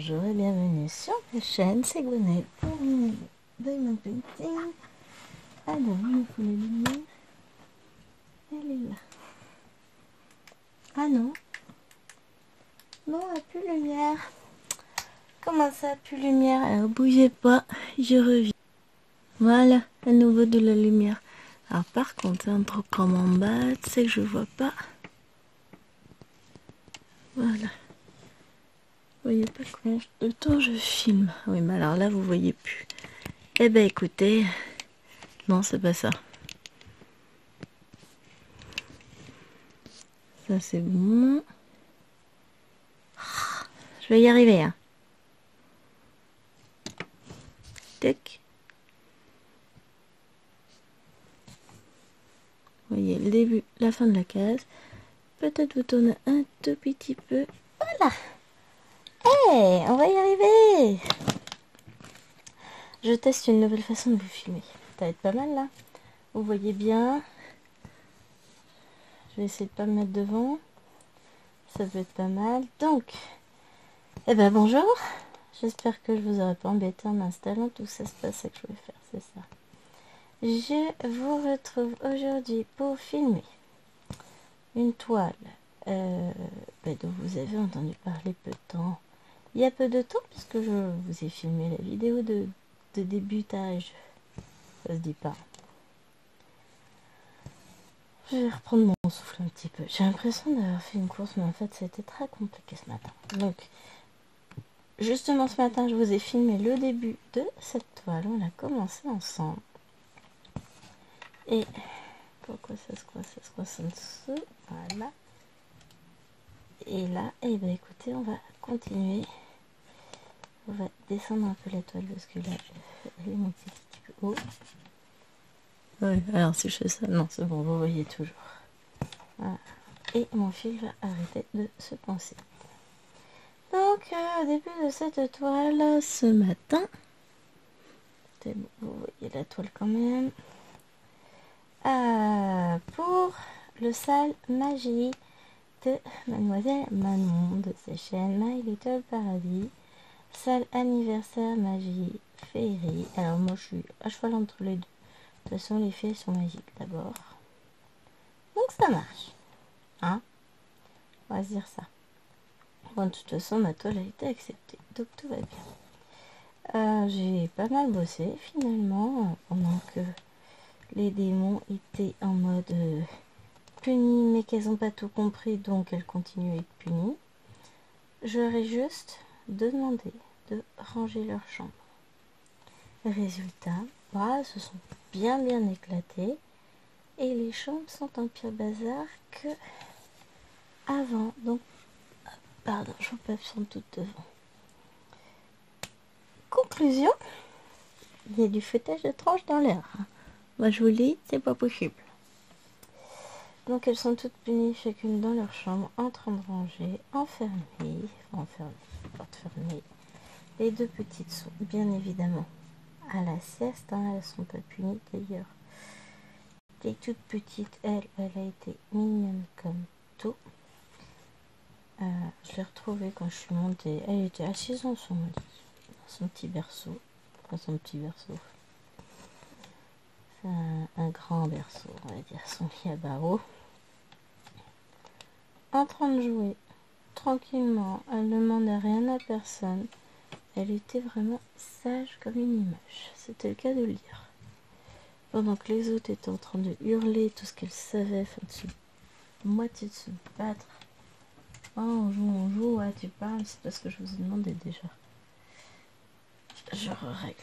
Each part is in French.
bonjour et bienvenue sur ma chaîne, c'est Gwenaëlle pour mon diamond painting. Alors, il me faut la lumière. Elle est là. Ah non. Non, elle n'a plus de lumière. Comment ça, plus de lumière? Alors, bougez pas, je reviens. Voilà, à nouveau de la lumière. Alors, par contre, un truc comme en bas, c'est que je vois pas. Voilà. Vous voyez pas combien de temps je filme. Oui, mais alors là, vous voyez plus. Eh ben, écoutez, non, c'est pas ça. Ça, c'est bon. Je vais y arriver, hein. Tac. Vous voyez le début, la fin de la case. Peut-être vous tournez un tout petit peu. Voilà. Hey, on va y arriver. Je teste une nouvelle façon de vous filmer. Ça va être pas mal là. Vous voyez bien. Je vais essayer de pas me mettre devant. Ça peut être pas mal. Donc, eh ben bonjour. J'espère que je vous aurai pas embêté en installant tout ça. C'est pas ça que je voulais faire, c'est ça. Je vous retrouve aujourd'hui pour filmer une toile dont vous avez entendu parler peu de temps. Il y a peu de temps, puisque je vous ai filmé la vidéo de débutage. Ça se dit pas. Je vais reprendre mon souffle un petit peu. J'ai l'impression d'avoir fait une course, mais en fait, c'était très compliqué ce matin. Donc, justement ce matin, je vous ai filmé le début de cette toile. On a commencé ensemble. Et pourquoi ça se croise en dessous. Voilà. Et là, eh ben écoutez, on va continuer. On va descendre un peu la toile parce que là, elle est montée un petit peu haut. Ouais, alors si je fais ça, non, c'est bon, vous voyez toujours. Voilà. Et mon fil va arrêter de se penser. Donc, au début de cette toile, ce matin, c'est bon, vous voyez la toile quand même. Pour le sale magie de Mademoiselle Manon de sa chaîne My Little Paradis. Salle anniversaire magie féerie. Alors moi je suis à cheval entre les deux. De toute façon les fées sont magiques d'abord. Donc ça marche. Hein? On va se dire ça. Bon, de toute façon ma toile a été acceptée. Donc tout va bien. J'ai pas mal bossé finalement pendant que les démons étaient en mode punis mais qu'elles n'ont pas tout compris donc elles continuent à être punies. J'aurais juste demandé de ranger leur chambre. Résultat, voilà, se sont bien éclatés et les chambres sont en pire bazar que avant. Donc, pardon, je peux sont toutes devant. Conclusion, il y a du foutage de tranche dans l'air. Moi je vous le dis, c'est pas possible. Donc elles sont toutes punies chacune dans leur chambre, en train de ranger, enfermées, porte fermée. Les deux petites sont bien évidemment à la sieste, hein, elles sont pas punies d'ailleurs. Les toute petite, elle a été mignonne comme tout. Je l'ai retrouvée quand je suis montée. Elle était assise dans son lit, dans son petit berceau. Enfin, son petit berceau. C'est un grand berceau, on va dire, son lit à barreaux. En train de jouer, tranquillement. Elle ne demandait rien à personne. Elle était vraiment sage comme une image. C'était le cas de le dire. Pendant que les autres étaient en train de hurler tout ce qu'elles savaient, enfin de moitié de se battre. Oh, on joue, ouais, tu parles, c'est parce que je vous ai demandé déjà. Je règle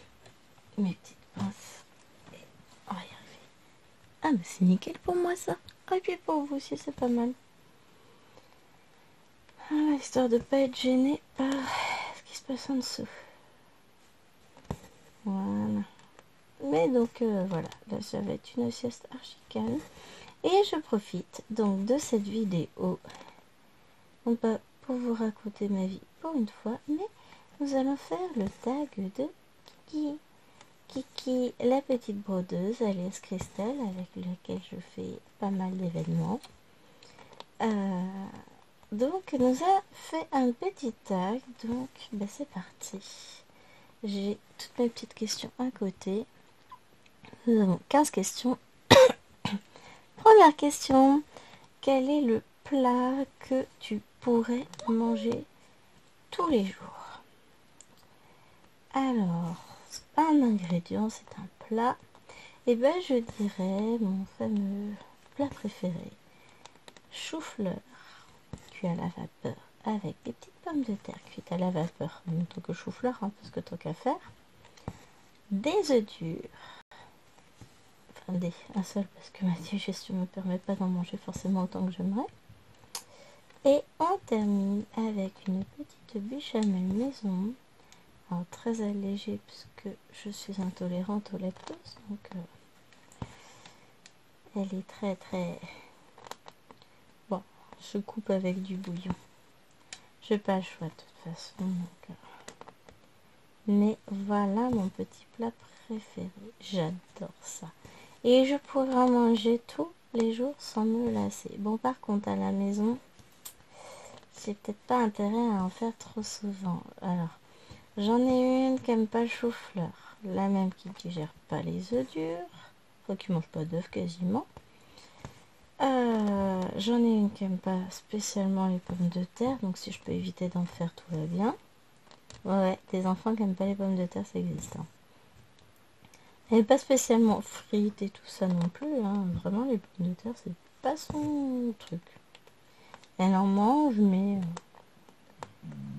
mes petites pinces et on va y arriver. Ah, mais c'est nickel pour moi ça. Et puis pour vous aussi, c'est pas mal. Ah, histoire de pas être gêné par ce qui se passe en dessous. Voilà. Mais donc voilà, là ça va être une sieste archi calme. Et je profite donc de cette vidéo, non pas pour vous raconter ma vie pour une fois, mais nous allons faire le tag de Kiki. Kiki, la petite brodeuse, alias Christelle, avec laquelle je fais pas mal d'événements. Donc, elle nous a fait un petit tag. Donc, c'est parti. J'ai toutes mes petites questions à côté. Nous avons 15 questions. Première question. Quel est le plat que tu pourrais manger tous les jours? Alors, un ingrédient, c'est un plat. Et je dirais mon fameux plat préféré. Chou-fleur cuit à la vapeur avec des petites pommes de terre cuites à la vapeur en même temps que chou-fleur, parce que tant qu'à faire. Des œufs durs. Enfin, un seul parce que ma digestion ne me permet pas d'en manger forcément autant que j'aimerais. Et on termine avec une petite béchamel maison. Alors, très allégée puisque je suis intolérante au lactose. Donc, elle est très très... Bon, je coupe avec du bouillon. Je n'ai pas le choix de toute façon. Donc, mais voilà mon petit plat préféré. J'adore ça. Et je pourrais en manger tous les jours sans me lasser. Bon, par contre, à la maison, j'ai peut-être pas intérêt à en faire trop souvent. Alors, j'en ai une qui aime pas le chou-fleur. La même qui digère pas les œufs durs. Enfin, qui mange pas d'œufs quasiment. J'en ai une qui aime pas spécialement les pommes de terre. Donc, si je peux éviter d'en faire, tout va bien. Ouais, des enfants qui aiment pas les pommes de terre, ça existe. Hein. Elle n'est pas spécialement frites et tout ça non plus. Hein. Vraiment, les pommes de terre, c'est pas son truc. Elle en mange, mais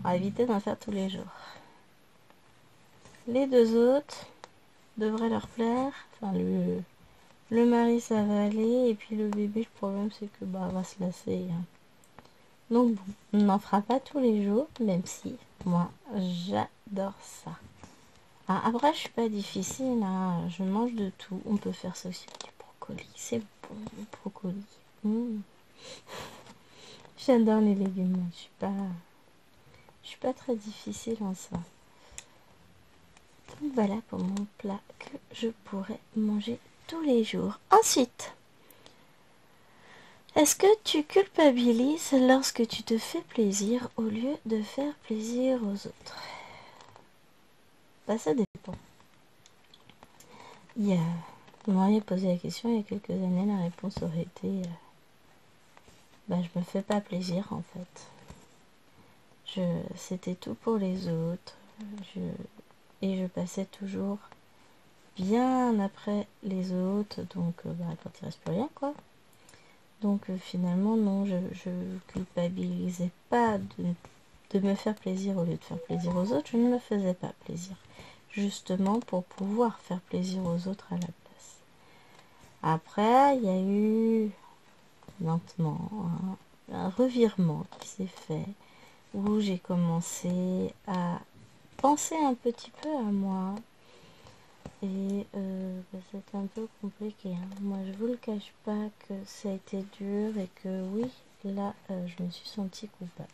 à éviter d'en faire tous les jours. Les deux autres devraient leur plaire. Enfin, le mari, ça va aller. Et puis le bébé, le problème, c'est que va se lasser. Hein. Donc bon, on n'en fera pas tous les jours, même si moi, j'adore ça. Ah, après, je suis pas difficile. Hein. Je mange de tout. On peut faire ça aussi avec du brocoli. C'est bon, le brocoli. J'adore les légumes. Je suis pas très difficile en ça. Donc voilà pour mon plat que je pourrais manger tous les jours. Ensuite, est-ce que tu culpabilises lorsque tu te fais plaisir au lieu de faire plaisir aux autres? Ça dépend. Vous m'auriez posé la question il y a quelques années, la réponse aurait été je me fais pas plaisir en fait. C'était tout pour les autres. Et je passais toujours bien après les autres, donc quand il reste plus rien quoi. Donc finalement non, je culpabilisais pas de me faire plaisir au lieu de faire plaisir aux autres. Je ne me faisais pas plaisir, justement pour pouvoir faire plaisir aux autres à la place. Après il y a eu lentement un revirement qui s'est fait, où j'ai commencé à penser un petit peu à moi. Et c'était un peu compliqué. Hein. Moi, je vous le cache pas que ça a été dur et que oui, là, je me suis sentie coupable.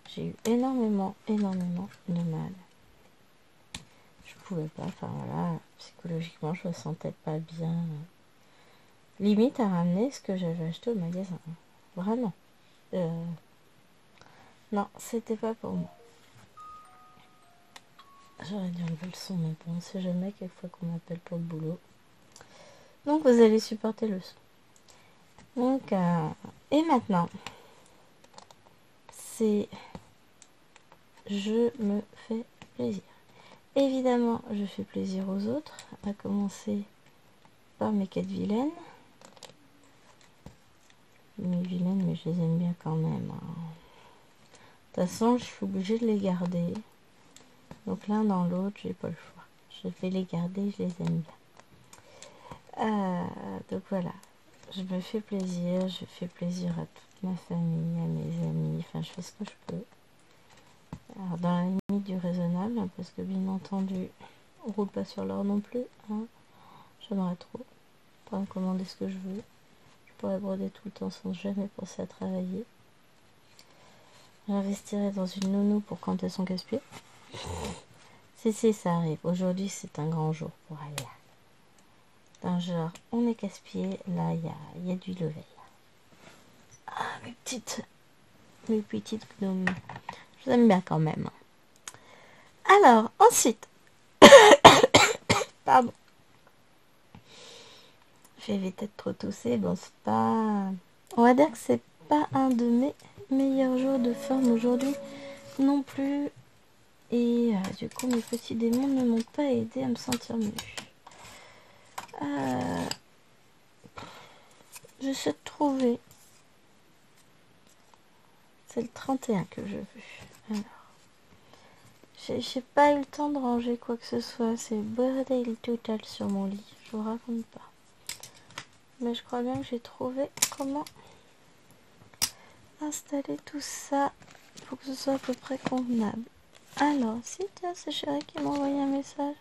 J'ai eu énormément de mal. Je pouvais pas, enfin voilà, psychologiquement, je me sentais pas bien. Limite à ramener ce que j'avais acheté au magasin. Vraiment. Non, c'était pas pour moi. J'aurais dû enlever le son, mais bon, on sait jamais quelquefois qu'on m'appelle pour le boulot. Donc vous allez supporter le son. Donc, et maintenant, c'est je me fais plaisir. Évidemment, je fais plaisir aux autres, à commencer par mes 4 vilaines. Mes vilaines, mais je les aime bien quand même. Hein. De toute façon, je suis obligée de les garder. Donc l'un dans l'autre, j'ai pas le choix. Je vais les garder, je les aime bien. Donc voilà, je me fais plaisir, je fais plaisir à toute ma famille, à mes amis, enfin je fais ce que je peux. Alors dans la limite du raisonnable, hein, parce que bien entendu, on roule pas sur l'or non plus. Hein. J'aimerais trop pouvoir commander ce que je veux. Je pourrais broder tout le temps sans jamais penser à travailler. J'investirais dans une nounou pour quand elles sont casse-pieds. Si, ça arrive. Aujourd'hui, c'est un grand jour pour Alia. D'un genre, on est casse-pied, là, il y a du level. Ah, mes petites les petites gnomes. Je les aime bien quand même. Alors, ensuite, pardon. Je vais peut-être trop tousser. Bon, c'est pas... On va dire que c'est pas un de mes meilleurs jours de forme aujourd'hui non plus. Et du coup, mes petits démons ne m'ont pas aidé à me sentir mieux. J'essaie de trouver. C'est le 31 que je veux. Alors, j'ai pas eu le temps de ranger quoi que ce soit. C'est bordel total sur mon lit. Je vous raconte pas. Mais je crois bien que j'ai trouvé comment installer tout ça pour que ce soit à peu près convenable. Alors, si tiens, c'est Chéri qui m'a envoyé un message.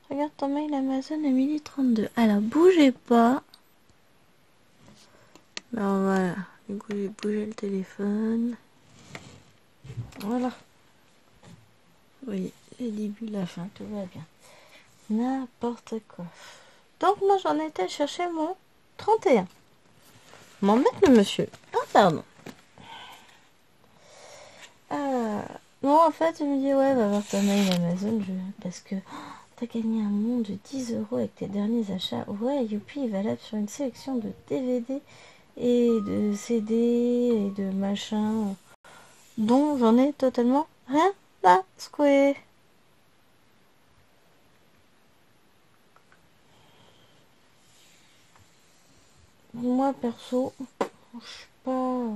Regarde ton mail Amazon à 12h32. Alors, bougez pas. Alors voilà, du coup j'ai bougé le téléphone. Voilà. Oui, le début, la fin, tout va bien. N'importe quoi. Donc moi j'en étais chercher mon 31. M'embête le monsieur. Ah pardon. Non en fait je me dis ouais va voir ta mail Amazon parce que t'as gagné un monde de 10 € avec tes derniers achats. Ouais youpi, valable sur une sélection de DVD et de CD et de machin dont j'en ai totalement rien à secouer. Moi perso, je suis pas...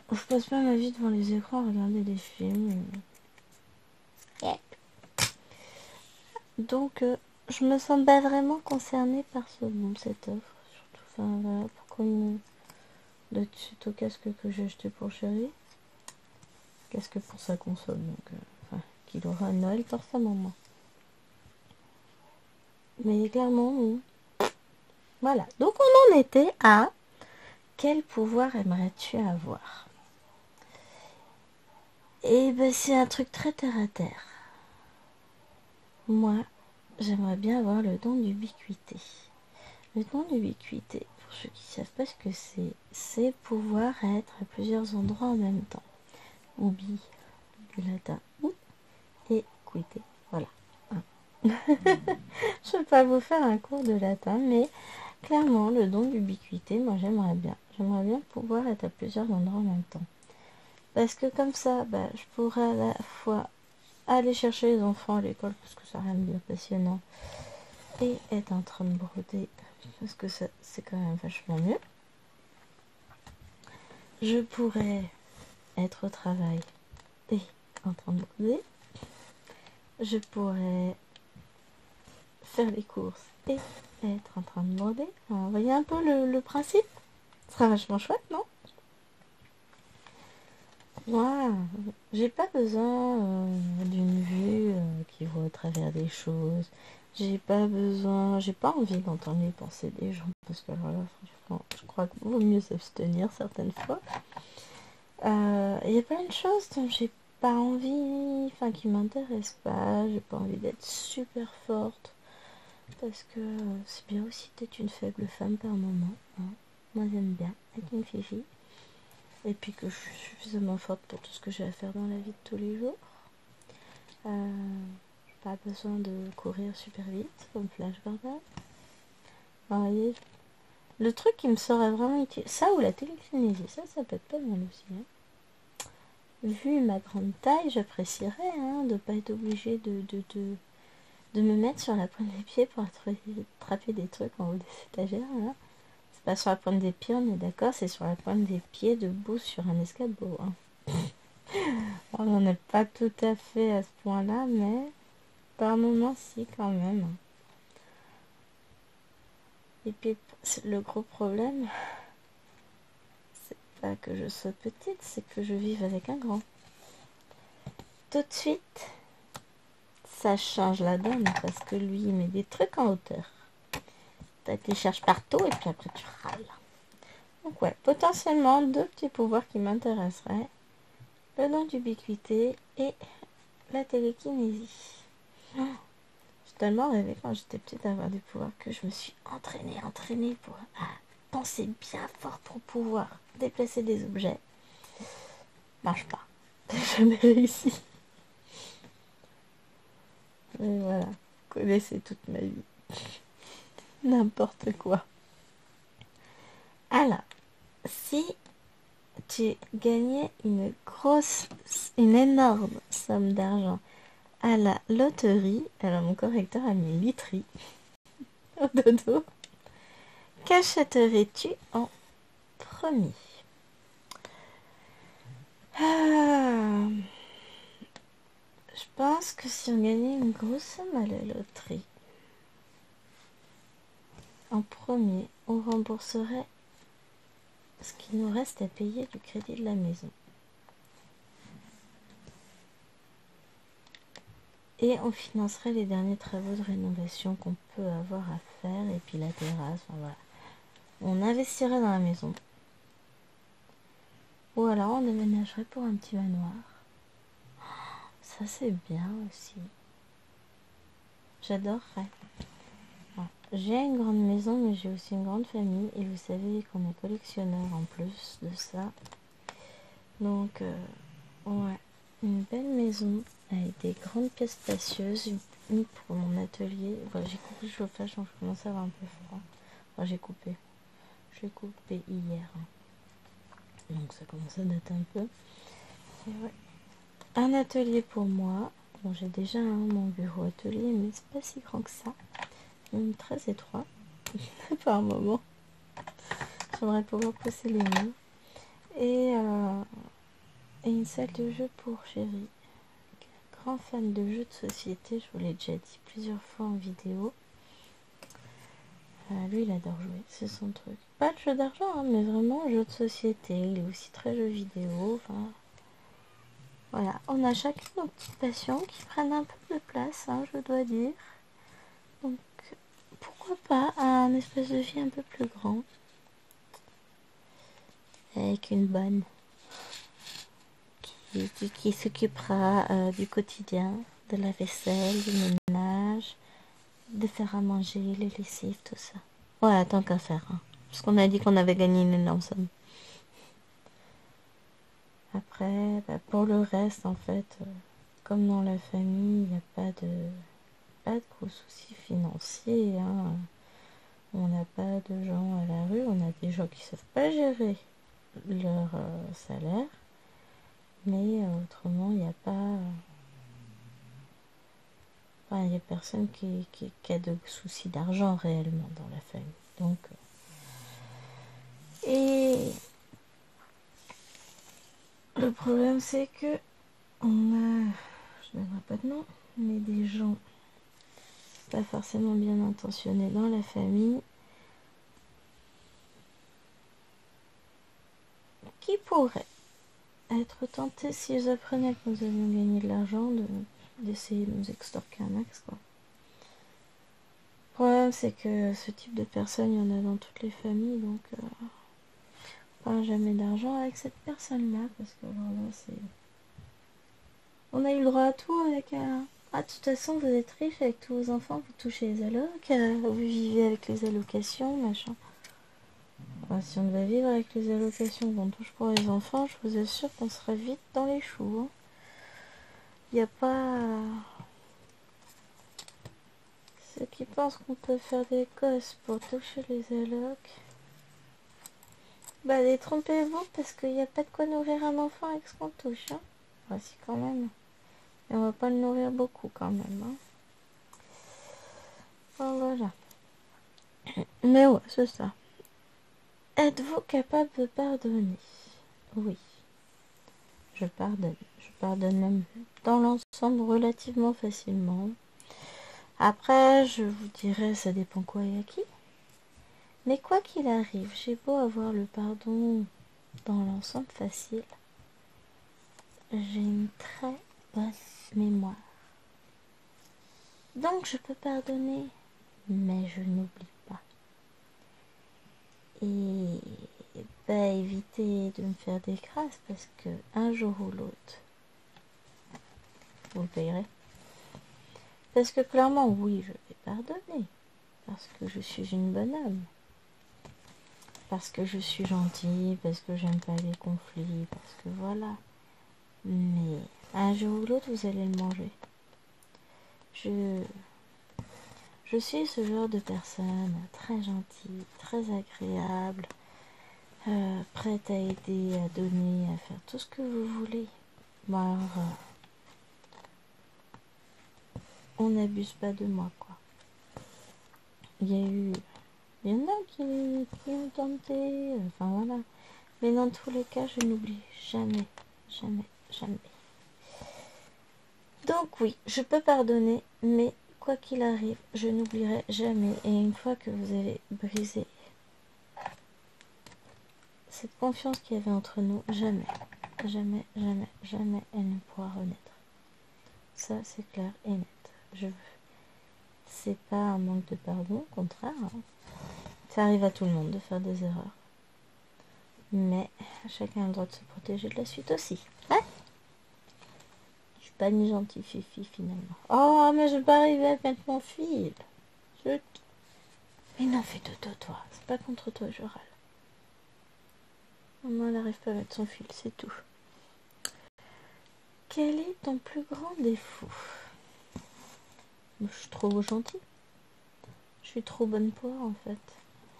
Je passe pas ma vie devant les écrans à regarder des films. Yeah. Donc je me sens pas vraiment concernée par cette offre. Surtout, enfin voilà, pourquoi une de suite au casque que j'ai acheté pour Chéri. Casque pour sa console, donc enfin, qu'il aura à Noël pour sa maman. Mais clairement, oui. Voilà. Donc on en était à quel pouvoir aimerais-tu avoir? Et ben c'est un truc très terre à terre. Moi, j'aimerais bien avoir le don d'ubiquité. Le don d'ubiquité, pour ceux qui ne savent pas ce que c'est pouvoir être à plusieurs endroits en même temps. Ubi, du latin ou, et quité. Voilà. Je ne vais pas vous faire un cours de latin, mais clairement, le don d'ubiquité, moi j'aimerais bien. J'aimerais bien pouvoir être à plusieurs endroits en même temps. Parce que comme ça, je pourrais à la fois aller chercher les enfants à l'école, parce que ça rend bien passionnant, et être en train de broder, parce que ça c'est quand même vachement mieux. Je pourrais être au travail et en train de broder. Je pourrais faire les courses et être en train de broder. Alors, vous voyez un peu le principe? Ce sera vachement chouette, non? Moi, j'ai pas besoin d'une vue qui voit au travers des choses. J'ai pas envie d'entendre les pensées des gens, parce que alors là, franchement, je crois qu'il vaut mieux s'abstenir certaines fois. Il y a plein de choses dont j'ai pas envie, enfin qui m'intéressent pas. J'ai pas envie d'être super forte, parce que c'est bien aussi d'être une faible femme par moment. Hein. Moi j'aime bien être une fifi. Et puis que je suis suffisamment forte pour tout ce que j'ai à faire dans la vie de tous les jours. Pas besoin de courir super vite comme Flash Gordon. Vous voyez, le truc qui me serait vraiment utile, ça ou la télékinésie, ça peut être pas mal aussi. Hein. Vu ma grande taille, j'apprécierais de ne pas être obligée de me mettre sur la pointe des pieds pour attraper des trucs en haut des étagères. Là. C'est pas sur la pointe des pieds, on est d'accord, c'est sur la pointe des pieds debout sur un escabeau. Hein. On n'en est pas tout à fait à ce point-là, mais par moments, si, quand même. Et puis, le gros problème, c'est pas que je sois petite, c'est que je vive avec un grand. Tout de suite, ça change la donne, parce que lui, il met des trucs en hauteur. Tu les cherches partout, et puis après, tu râles. Donc ouais, potentiellement, deux petits pouvoirs qui m'intéresseraient. Le don d'ubiquité et la télékinésie. Oh, j'ai tellement rêvé quand j'étais petite d'avoir des pouvoirs que je me suis entraînée pour penser bien fort pour pouvoir déplacer des objets. Marche pas. J'ai jamais réussi. Et voilà. Vous connaissez toute ma vie. N'importe quoi. Alors, si tu gagnais une énorme somme d'argent à la loterie, alors mon correcteur a mis literie au dodo, qu'achèterais-tu en premier? Je pense que si on gagnait une grosse somme à la loterie, en premier, on rembourserait ce qui nous reste à payer du crédit de la maison. Et on financerait les derniers travaux de rénovation qu'on peut avoir à faire, et puis la terrasse, enfin voilà. On investirait dans la maison. Ou alors on déménagerait pour un petit manoir. Ça c'est bien aussi. J'adorerais. Voilà. J'ai une grande maison, mais j'ai aussi une grande famille. Et vous savez qu'on est collectionneur en plus de ça. Donc, ouais, une belle maison avec des grandes pièces spacieuses. Une pour mon atelier. Voilà, j'ai coupé le chauffage, donc je commence à avoir un peu froid. Enfin, j'ai coupé. Je l'ai coupé hier. Donc ça commence à dater un peu. Et ouais. Un atelier pour moi. Bon, j'ai déjà mon bureau atelier, mais c'est pas si grand que ça. Même très étroit. Par moment. J'aimerais pouvoir pousser les murs. Et une salle de jeu pour chéri. Grand fan de jeux de société, je vous l'ai déjà dit plusieurs fois en vidéo. Lui, il adore jouer, c'est son truc. Pas de jeu d'argent, hein, mais vraiment jeu de société. Il est aussi très jeu vidéo. Enfin, voilà, on a chacun nos petites passions qui prennent un peu de place, hein, je dois dire. Donc, pourquoi pas un espace de vie un peu plus grand. Avec une bonne qui s'occupera du quotidien, de la vaisselle, du ménage, de faire à manger, les lessives, tout ça. Ouais, tant qu'à faire. Hein. Parce qu'on a dit qu'on avait gagné une énorme somme. Après, bah, pour le reste, en fait, comme dans la famille, il n'y a pas de gros soucis financiers. Hein. On n'a pas de gens à la rue, on a des gens qui savent pas gérer leur salaire. Mais autrement, il n'y a pas... Enfin, il n'y a personne qui a de soucis d'argent réellement dans la famille. Donc, et le problème, c'est que on a, je ne donnerai pas de nom, mais des gens pas forcément bien intentionnés dans la famille qui pourraient être tentés, s'ils apprenaient que nous avions gagné de l'argent, d'essayer de nous extorquer un max, quoi. Le problème, c'est que ce type de personnes, il y en a dans toutes les familles, donc on ne parle jamais d'argent avec cette personne-là, parce que alors là, c'est... On a eu le droit à tout avec un... Ah, de toute façon, vous êtes riche avec tous vos enfants, vous touchez les allocs, vous vivez avec les allocations, machin. Enfin, si on devait vivre avec les allocations qu'on touche pour les enfants, je vous assure qu'on serait vite dans les choux. Hein. Il n'y a pas... Ceux qui pensent qu'on peut faire des gosses pour toucher les allocs, bah détrompez-vous, parce qu'il n'y a pas de quoi nourrir un enfant avec ce qu'on touche. Hein. Voici quand même. Et on va pas le nourrir beaucoup quand même. Hein. Bon, voilà. Mais ouais, c'est ça. Êtes-vous capable de pardonner? Oui, je pardonne. Je pardonne même dans l'ensemble relativement facilement. Après, je vous dirais, ça dépend quoi et à qui. Mais quoi qu'il arrive, j'ai beau avoir le pardon dans l'ensemble facile, j'ai une très bonne mémoire. Donc je peux pardonner, mais je n'oublie pas. Et bah, évitez de me faire des grâces parce que un jour ou l'autre, vous le payerez. Parce que clairement, oui, je vais pardonner. Parce que je suis une bonne âme. parce que je suis gentille, parce que j'aime pas les conflits, parce que voilà. Mais un jour ou l'autre, vous allez le manger. Je suis ce genre de personne très gentille, très agréable, prête à aider, à donner, à faire tout ce que vous voulez. Bon, alors, on n'abuse pas de moi, quoi. Il y en a qui ont tenté, enfin voilà. Mais dans tous les cas, je n'oublie jamais, jamais, jamais. Donc oui, je peux pardonner, mais quoi qu'il arrive, je n'oublierai jamais. Et une fois que vous avez brisé cette confiance qu'il y avait entre nous, jamais, jamais, jamais, jamais elle ne pourra renaître. Ça, c'est clair et net. C'est pas un manque de pardon, au contraire. Hein. Ça arrive à tout le monde de faire des erreurs. Mais chacun a le droit de se protéger de la suite aussi. Hein? Je suis pas une gentille fifi finalement. Oh, mais je vais pas arriver à mettre mon fil. Zut. Mais non, fais dodo, toi. C'est pas contre toi, je râle. Maman, elle n'arrive pas à mettre son fil, c'est tout. Quel est ton plus grand défaut? Je suis trop gentille. Je suis trop bonne poire, en fait.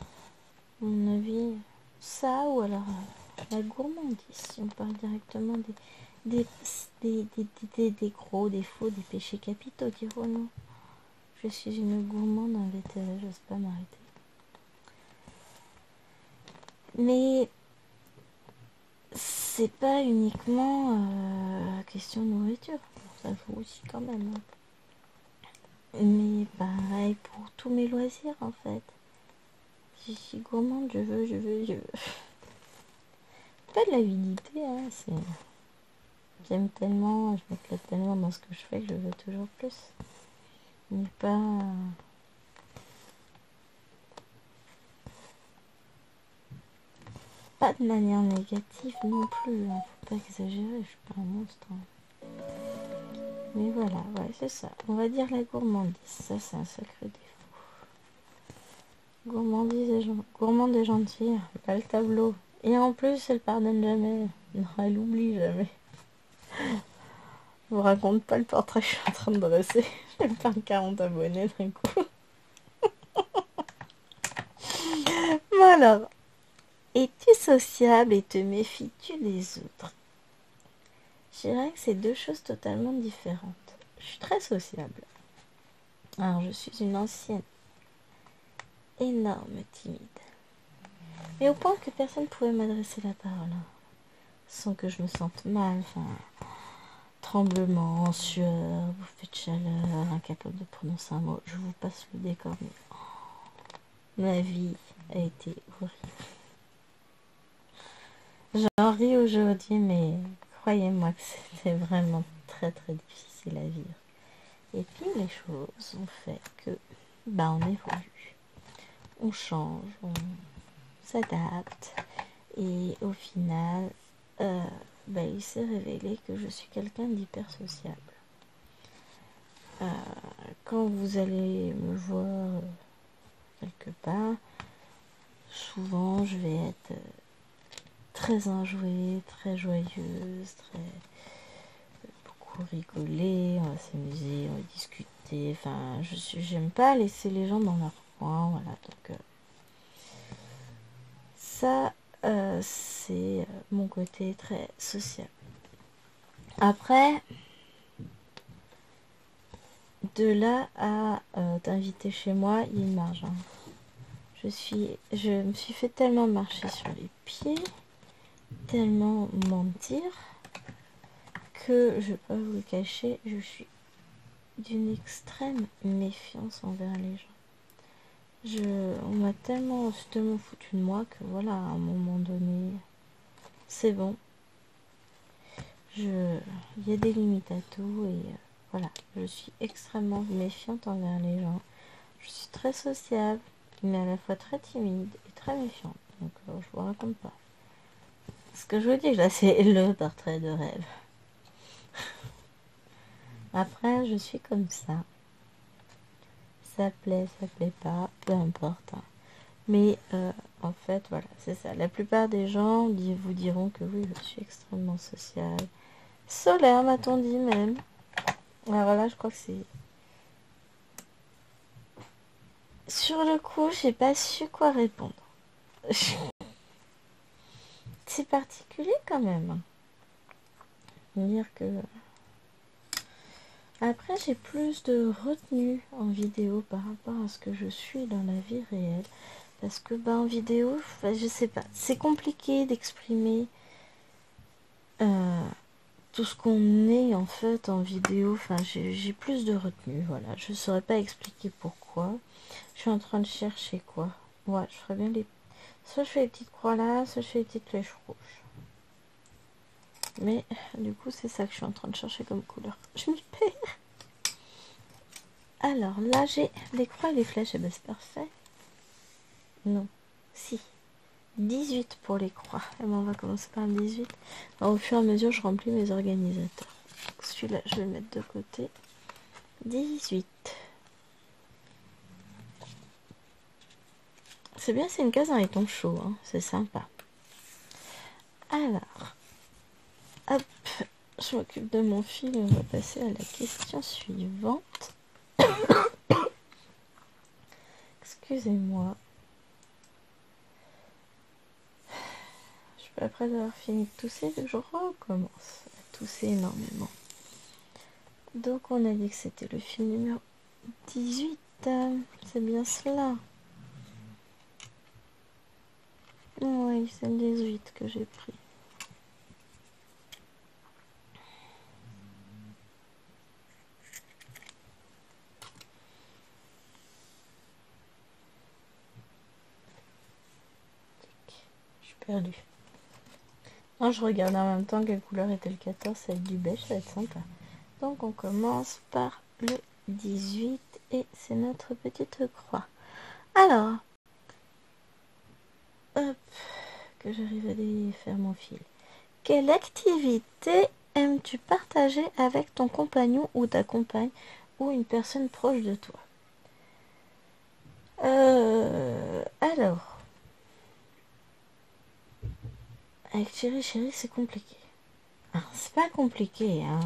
À mon avis, ça ou alors la gourmandise, si on parle directement des gros défauts, des péchés capitaux, dirons-nous. Je suis une gourmande invétérée, j'ose pas m'arrêter. Mais c'est pas uniquement question de nourriture, ça faut aussi quand même. Hein. Mais pareil pour tous mes loisirs en fait. Je suis gourmande, je veux. Pas de l'avidité, hein, c'est... J'aime tellement, je m'éclate tellement dans ce que je fais que je veux toujours plus. Mais pas de manière négative non plus, hein. Faut pas exagérer, je suis pas un monstre. Hein. Mais voilà, ouais, c'est ça. On va dire la gourmandise, ça c'est un sacré défaut. Gourmande et gentille, pas le tableau. Et en plus, elle pardonne jamais. Non, elle oublie jamais. Je vous raconte pas le portrait que je suis en train de dresser. Je vais perdre 40 abonnés d'un coup. Voilà. Es-tu sociable et te méfies-tu des autres? Je dirais que c'est deux choses totalement différentes. Je suis très sociable. Alors, je suis une ancienne, énorme timide. Mais au point que personne ne pouvait m'adresser la parole. Hein, sans que je me sente mal. Enfin, tremblement, sueur, bouffée de chaleur, incapable de prononcer un mot. Je vous passe le décor. Mais ma vie a été horrible. J'en ris aujourd'hui, mais croyez-moi que c'était vraiment très très difficile à vivre. Et puis les choses ont fait que, on évolue, on change, on s'adapte. Et au final, il s'est révélé que je suis quelqu'un d'hyper sociable. Quand vous allez me voir quelque part, souvent je vais être très enjouée, très joyeuse, beaucoup rigoler, on va s'amuser, on va discuter. Enfin, j'aime pas laisser les gens dans leur coin, voilà. Donc ça, c'est mon côté très social. Après, de là à t'inviter chez moi, il y a une marge. Hein. Je me suis fait tellement marcher sur les pieds, tellement mentir, que je vais pas vous le cacher, je suis d'une extrême méfiance envers les gens. On m'a tellement foutu de moi que voilà, à un moment donné, c'est bon. Il y a des limites à tout et voilà, je suis extrêmement méfiante envers les gens. Je suis très sociable, mais à la fois très timide et très méfiante. Donc je vous raconte pas. Ce que je vous dis là, c'est le portrait de rêve. Après, je suis comme ça. Ça plaît pas, peu importe. Hein. Mais en fait, voilà, c'est ça. La plupart des gens vous diront que oui, je suis extrêmement sociale. Solaire, m'a-t-on dit même. Alors là, je crois que c'est... Sur le coup, j'ai pas su quoi répondre. C'est particulier quand même. Dire que... Après, j'ai plus de retenue en vidéo par rapport à ce que je suis dans la vie réelle. Parce que en vidéo, je sais pas, c'est compliqué d'exprimer tout ce qu'on est en fait en vidéo. Enfin, j'ai plus de retenue, voilà. Je saurais pas expliquer pourquoi. Je suis en train de chercher quoi. Ouais, je ferais bien les... Soit je fais les petites croix là, soit je fais les petites flèches rouges. Mais du coup, c'est ça que je suis en train de chercher comme couleur. Je m'y perds. Alors là, j'ai les croix et les flèches. Et ben c'est parfait. Non. Si. 18 pour les croix. Et ben on va commencer par le 18. Alors, au fur et à mesure, je remplis mes organisateurs. Celui-là, je vais le mettre de côté. 18. C'est bien, c'est une case dans les tons chauds. Hein. C'est sympa. Alors, hop, je m'occupe de mon fil et on va passer à la question suivante. Excusez-moi. Je suis pas après d'avoir fini de tousser, je recommence à tousser énormément. Donc on a dit que c'était le fil numéro 18. C'est bien cela. Oui, c'est le 18 que j'ai pris. Je suis perdue. Non, je regarde en même temps quelle couleur était le 14, celle du beige, ça va être sympa. Donc on commence par le 18 et c'est notre petite croix. Alors, hop, que j'arrive à faire mon fil. Quelle activité aimes-tu partager avec ton compagnon ou ta compagne ou une personne proche de toi? Alors, avec chérie, c'est compliqué. Ah, c'est pas compliqué, hein.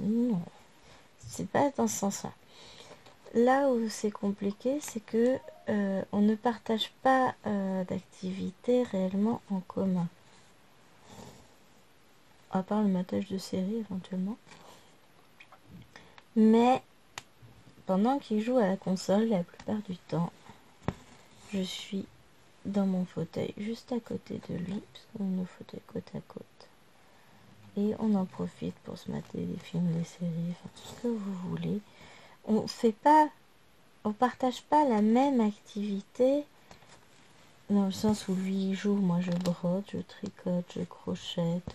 Non, c'est pas dans ce sens-là. Là où c'est compliqué, c'est que on ne partage pas d'activité réellement en commun. À part le matage de série éventuellement. Mais pendant qu'il joue à la console, la plupart du temps, je suis dans mon fauteuil juste à côté de lui, parce qu'on a nos fauteuils côte à côte. Et on en profite pour se mater des films, des séries, enfin tout ce que vous voulez. On partage pas la même activité dans le sens où lui il joue, moi je brode, je tricote, je crochette,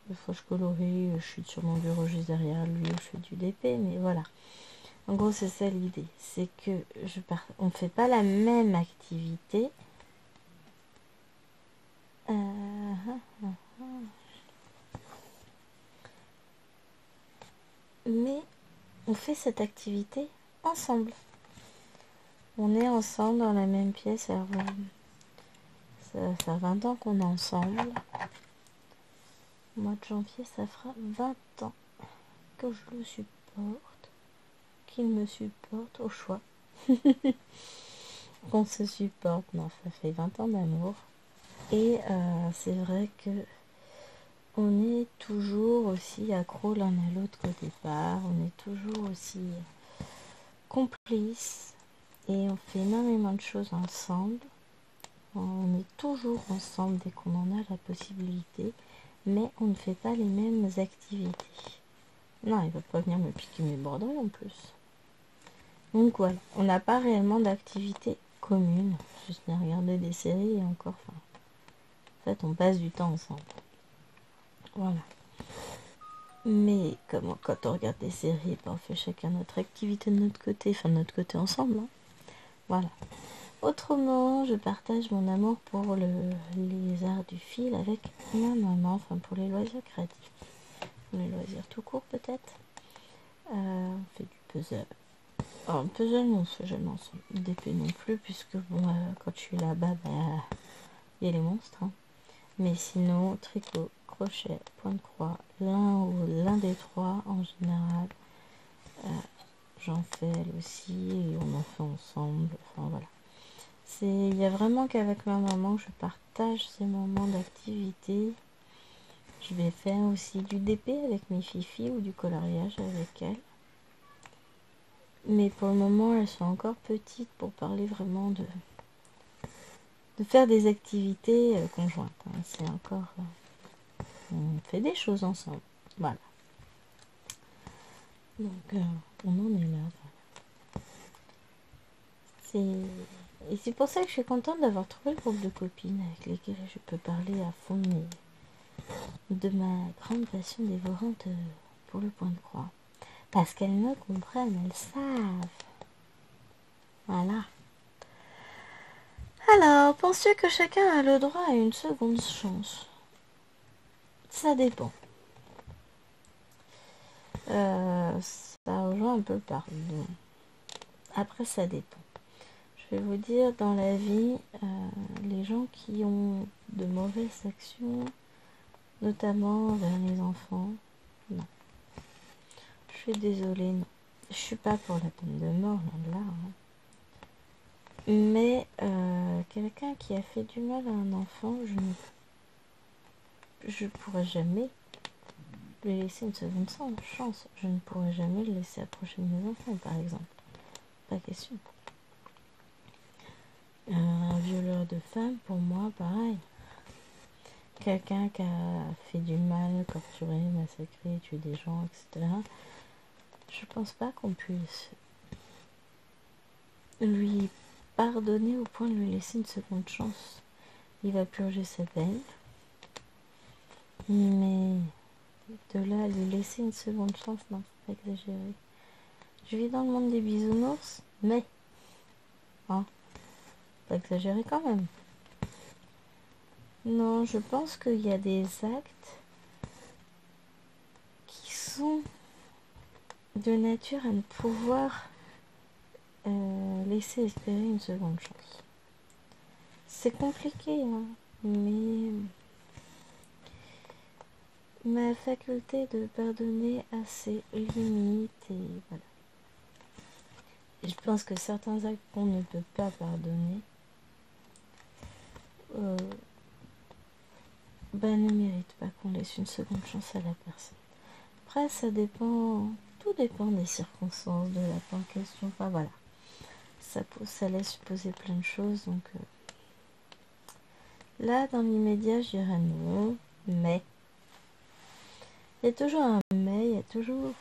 des fois je colorie, je suis sur mon bureau juste derrière lui, je fais du DP, mais voilà. En gros c'est ça l'idée, c'est que on fait pas la même activité. Mais on fait cette activité ensemble. On est ensemble dans la même pièce. Alors, ça va faire 20 ans qu'on est ensemble. Au mois de janvier, ça fera 20 ans que je le supporte, qu'il me supporte au choix. Qu'on se supporte. Non, ça fait 20 ans d'amour. Et c'est vrai que on est toujours aussi accro l'un à l'autre qu'au départ. On est toujours aussi complices. Et on fait énormément de choses ensemble. On est toujours ensemble dès qu'on en a la possibilité. Mais on ne fait pas les mêmes activités. Non, il va pas venir me piquer mes broderies en plus. Donc voilà, on n'a pas réellement d'activité commune. Juste bien regarder des séries et encore. Enfin, en fait, on passe du temps ensemble. Voilà. Mais comme quand on regarde des séries, on fait chacun notre activité de notre côté, enfin de notre côté ensemble. Hein. Voilà. Autrement, je partage mon amour pour les arts du fil avec ma maman, enfin pour les loisirs créatifs. Les loisirs tout court peut-être. On fait du puzzle. Un puzzle, non, on se fait jamais ensemble. D'épée non plus, puisque bon, quand je suis là-bas, il y a les monstres. Hein. Mais sinon, tricot, crochet, point de croix, l'un ou l'un des trois en général. J'en fais elle aussi et on en fait ensemble. Enfin voilà. Il y a vraiment qu'avec ma maman que je partage ces moments d'activité. Je vais faire aussi du DP avec mes filles ou du coloriage avec elles. Mais pour le moment, elles sont encore petites pour parler vraiment de faire des activités conjointes. Hein. C'est encore... on fait des choses ensemble. Voilà. Donc, on en est là. Et c'est pour ça que je suis contente d'avoir trouvé le groupe de copines avec lesquelles je peux parler à fond de ma grande passion dévorante pour le point de croix. Parce qu'elles me comprennent, elles savent. Voilà. Alors, penses-tu que chacun a le droit à une seconde chance? Ça dépend. Ça rejoint un peu le pardon. Après, ça dépend. Je vais vous dire, dans la vie, les gens qui ont de mauvaises actions, notamment vers les enfants, non. Je suis désolée, non. Je suis pas pour la peine de mort, loin de là. Hein. Mais quelqu'un qui a fait du mal à un enfant, je ne pourrais jamais lui laisser une seconde chance. Je ne pourrais jamais le laisser approcher de mes enfants, par exemple. Pas question. Un violeur de femmes, pour moi, pareil. Quelqu'un qui a fait du mal, torturé, massacré, tué des gens, etc. Je pense pas qu'on puisse lui pardonner au point de lui laisser une seconde chance. Il va purger sa peine. Mais de là à lui laisser une seconde chance, non, c'est pas exagéré. Je vis dans le monde des bisounours, mais... Hein, pas exagéré quand même. Non, je pense qu'il y a des actes qui sont de nature à ne pouvoir laisser espérer une seconde chance. C'est compliqué, hein, mais ma faculté de pardonner a ses limites et voilà. Et je pense que certains actes qu'on ne peut pas pardonner ne méritent pas qu'on laisse une seconde chance à la personne. Après, ça dépend, tout dépend des circonstances de l'acte en question. Enfin voilà, ça laisse poser plein de choses. Donc là, dans l'immédiat, je dirais non, mais il y a toujours un mais, il y a toujours...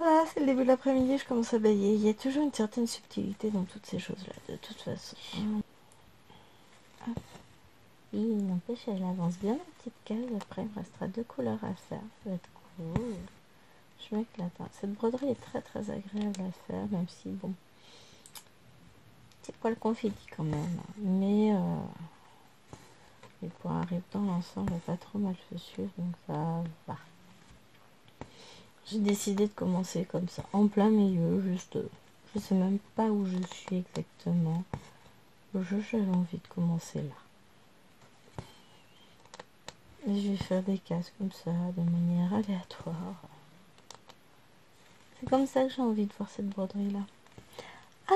Ah, c'est le début de l'après-midi, je commence à bailler. Il y a toujours une certaine subtilité dans toutes ces choses-là, de toute façon. Ah. Oui, n'empêche, elle avance bien la petite case. Après, il me restera 2 couleurs à faire. Ça va être cool. Je m'éclate. Hein. Cette broderie est très très agréable à faire, même si, bon, c'est pas le confetti quand même. Mais les points arrivent dans l'ensemble, pas trop mal fichu, donc ça va. J'ai décidé de commencer comme ça, en plein milieu, juste, je sais même pas où je suis exactement. J'avais envie de commencer là. Et je vais faire des cases comme ça, de manière aléatoire. C'est comme ça que j'ai envie de voir cette broderie-là.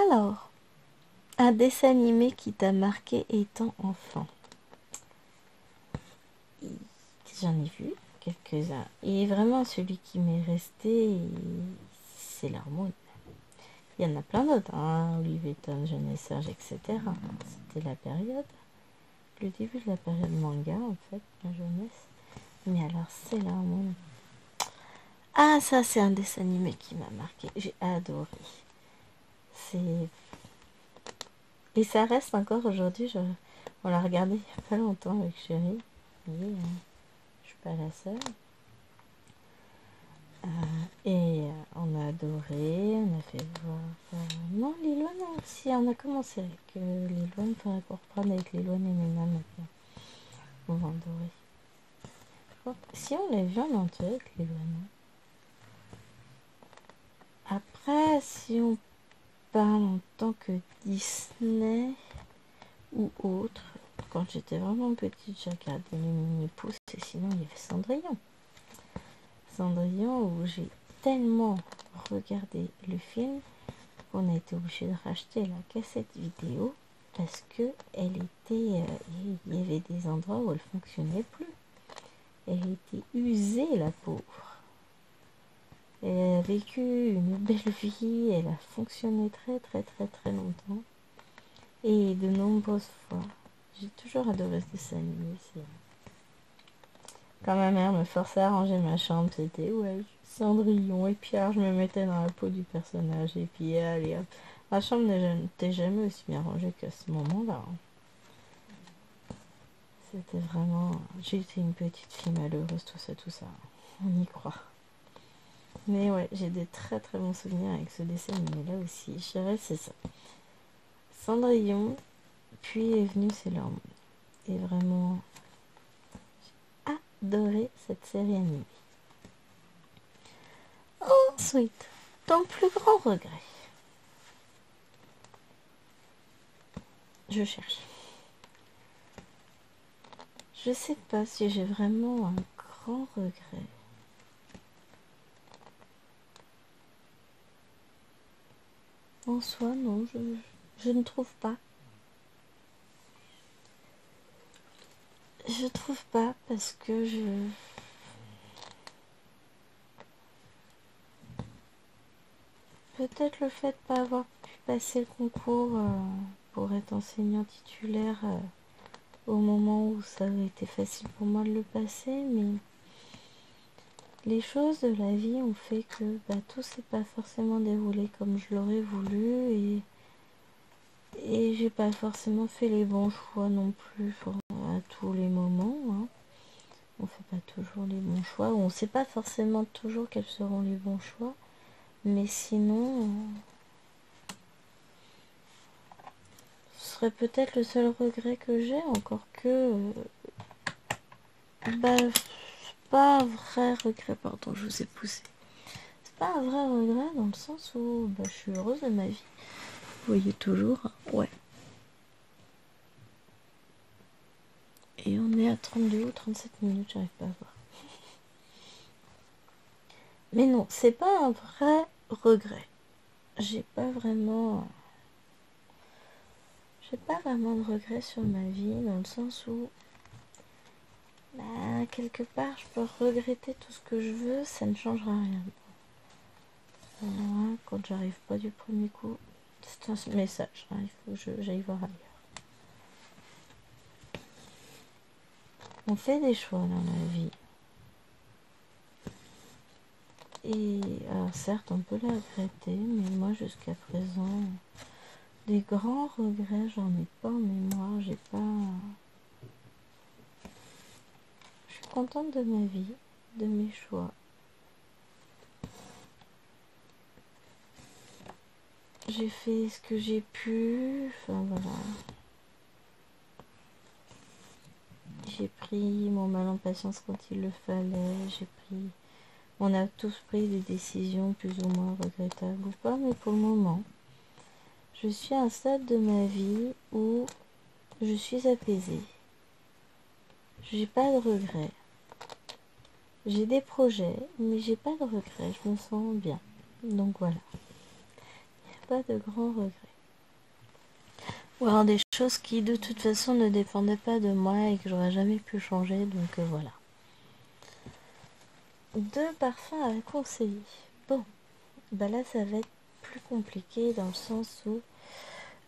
Alors, un dessin animé qui t'a marqué étant enfant. J'en ai vu quelques-uns. Et vraiment, celui qui m'est resté, c'est l'harmonie. Il y en a plein d'autres, hein. Olivier Tom, Jeunesse Serge, etc. C'était la période, le début de la période manga, en fait, la jeunesse. Mais alors, c'est l'harmonie. Ah, ça, c'est un dessin animé qui m'a marqué. J'ai adoré. Et ça reste encore aujourd'hui. On l'a regardé il n'y a pas longtemps avec Chérie. Oui, je suis pas la seule. On a adoré, on a fait voir... non, Lilo, non, si, on a commencé avec Lilo, il faudrait qu'on reprenne avec Lilo et Nina maintenant. On va adorer. Si on l'a vu en entier avec Lilo, non. Après, si on parle en tant que Disney ou autre, quand j'étais vraiment petite, j'ai regardé les Mini-Pouces et sinon il y avait Cendrillon. Cendrillon où j'ai tellement regardé le film qu'on a été obligé de racheter la cassette vidéo parce que elle était, il y avait des endroits où elle fonctionnait plus. Elle était usée, la pauvre. Elle a vécu une belle vie, elle a fonctionné très très très très longtemps et de nombreuses fois. J'ai toujours adoré ce dessin animé aussi. Quand ma mère me forçait à ranger ma chambre, c'était ouais, Cendrillon et Pierre, je me mettais dans la peau du personnage et puis allez hop. Ma chambre n'était jamais aussi bien rangée qu'à ce moment-là. C'était vraiment... J'ai été une petite fille malheureuse, tout ça, tout ça. On y croit. Mais ouais, j'ai des très très bons souvenirs avec ce dessin animé là aussi. Je dirais c'est ça. Cendrillon, puis est venu Sailor Moon. Et vraiment, j'ai adoré cette série animée. Ensuite, ton plus grand regret. Je cherche. Je sais pas si j'ai vraiment un grand regret. En soi, non, je ne trouve pas. Je trouve pas parce que peut-être le fait de pas avoir pu passer le concours pour être enseignant titulaire au moment où ça aurait été facile pour moi de le passer, mais les choses de la vie ont fait que tout s'est pas forcément déroulé comme je l'aurais voulu et j'ai pas forcément fait les bons choix non plus à tous les moments. Hein. On fait pas toujours les bons choix, on sait pas forcément toujours quels seront les bons choix, mais sinon, ce serait peut-être le seul regret que j'ai, encore que, c'est pas un vrai regret, pardon, je vous ai poussé. C'est pas un vrai regret dans le sens où je suis heureuse de ma vie. Vous voyez toujours, ouais. Et on est à 32 ou 37 minutes, j'arrive pas à voir. Mais non, c'est pas un vrai regret. J'ai pas vraiment de regrets sur ma vie, dans le sens où, quelque part, je peux regretter tout ce que je veux, ça ne changera rien. Voilà, quand j'arrive pas du premier coup, c'est un message, hein, il faut que j'aille voir ailleurs. On fait des choix dans la vie. Et alors certes, on peut les regretter, mais moi jusqu'à présent, des grands regrets, j'en ai pas en mémoire, j'ai pas... Je suis contente de ma vie, de mes choix. J'ai fait ce que j'ai pu, enfin voilà. J'ai pris mon mal en patience quand il le fallait, on a tous pris des décisions plus ou moins regrettables ou pas, mais pour le moment, je suis à un stade de ma vie où je suis apaisée. J'ai pas de regrets. J'ai des projets, mais j'ai pas de regrets. Je me sens bien. Donc voilà. Il n'y a pas de grands regrets. Ou alors des choses qui de toute façon ne dépendaient pas de moi et que j'aurais jamais pu changer. Donc voilà. 2 parfums à conseiller. Bon, là ça va être plus compliqué dans le sens où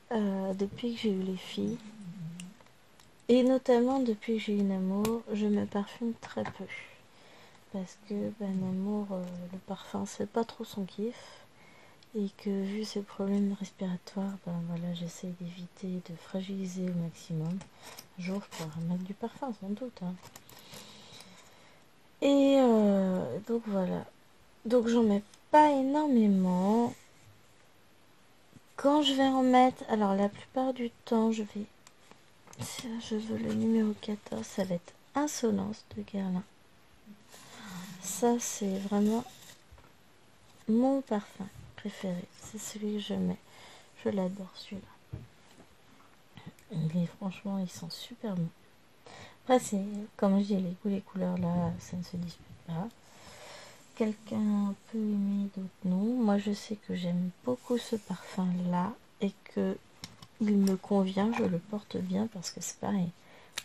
depuis que j'ai eu les filles, et notamment depuis que j'ai eu une amour, je me parfume très peu. Parce que l'amour, le parfum, c'est pas trop son kiff. Et que vu ses problèmes respiratoires, voilà, j'essaie d'éviter de fragiliser au maximum. Un jour, je pourrais mettre du parfum, sans doute. Hein. Et donc voilà. Donc j'en mets pas énormément. Quand je vais en mettre, alors la plupart du temps, je veux le numéro 14, ça va être Insolence de Guerlain. Ça, c'est vraiment mon parfum préférés. C'est celui que je mets. Je l'adore celui-là. Franchement, ils sont super bons. Après, c'est comme je dis, les goûts, les couleurs là, ça ne se dispute pas. Quelqu'un peut aimer, d'autres non. Moi, je sais que j'aime beaucoup ce parfum là et que il me convient, je le porte bien parce que c'est pareil.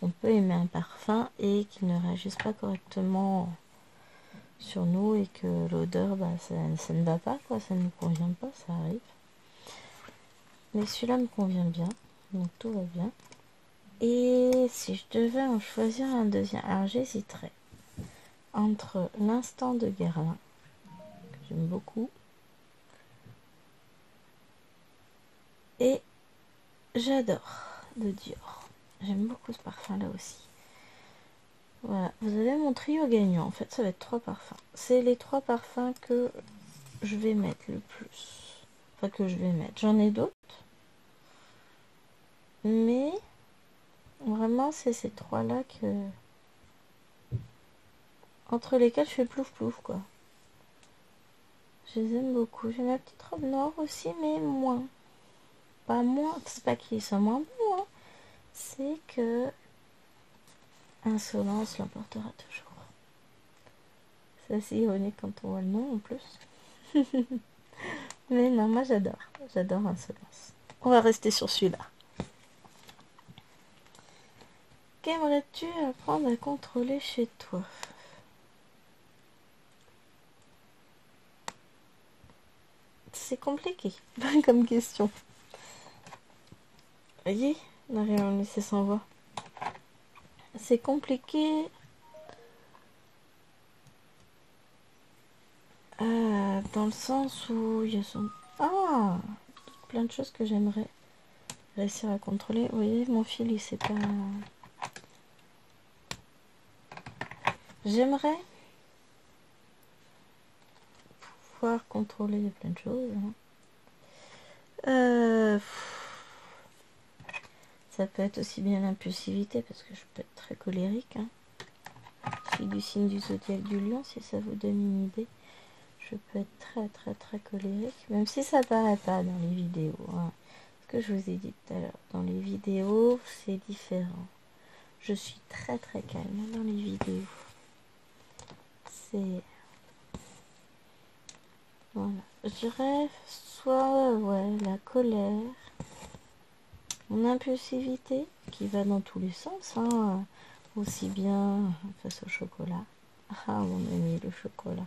On peut aimer un parfum et qu'il ne réagisse pas correctement sur nous et que l'odeur, bah, ça ne va pas, quoi, ça ne nous convient pas, ça arrive. Mais celui-là me convient bien, donc tout va bien. Et si je devais en choisir un deuxième, alors j'hésiterais entre l'instant de Guerlain, que j'aime beaucoup, et j'adore de Dior. J'aime beaucoup ce parfum là aussi. Voilà, vous avez mon trio gagnant. En fait, ça va être 3 parfums. C'est les 3 parfums que je vais mettre le plus. Enfin, que je vais mettre. J'en ai d'autres. Mais vraiment, c'est ces 3 là que... entre lesquels je fais plouf plouf, quoi. Je les aime beaucoup. J'ai ma petite robe noire aussi, mais moins. Pas moins. C'est pas qu'ils sont moins bons, hein. C'est que... Insolence l'emportera toujours. C'est assez ironique quand on voit le nom en plus. Mais non, moi j'adore. J'adore Insolence. On va rester sur celui-là. Qu'aimerais-tu apprendre à contrôler chez toi? C'est compliqué comme question. Vous voyez, on a rien laissé sans voix. C'est compliqué dans le sens où il y a son... Ah, plein de choses que j'aimerais réussir à contrôler. Vous voyez, mon fil, il sait pas... J'aimerais pouvoir contrôler plein de choses. Ça peut être aussi bien l'impulsivité, parce que je peux être très colérique. Je suis du signe du zodiaque du lion, si ça vous donne une idée. Je peux être très très très colérique, même si ça paraît pas dans les vidéos. Ce que je vous ai dit tout à l'heure, dans les vidéos, c'est différent. Je suis très très calme dans les vidéos. C'est... Voilà. Je dirais soit la colère, mon impulsivité, qui va dans tous les sens, aussi bien face au chocolat. Ah, mon ami, le chocolat.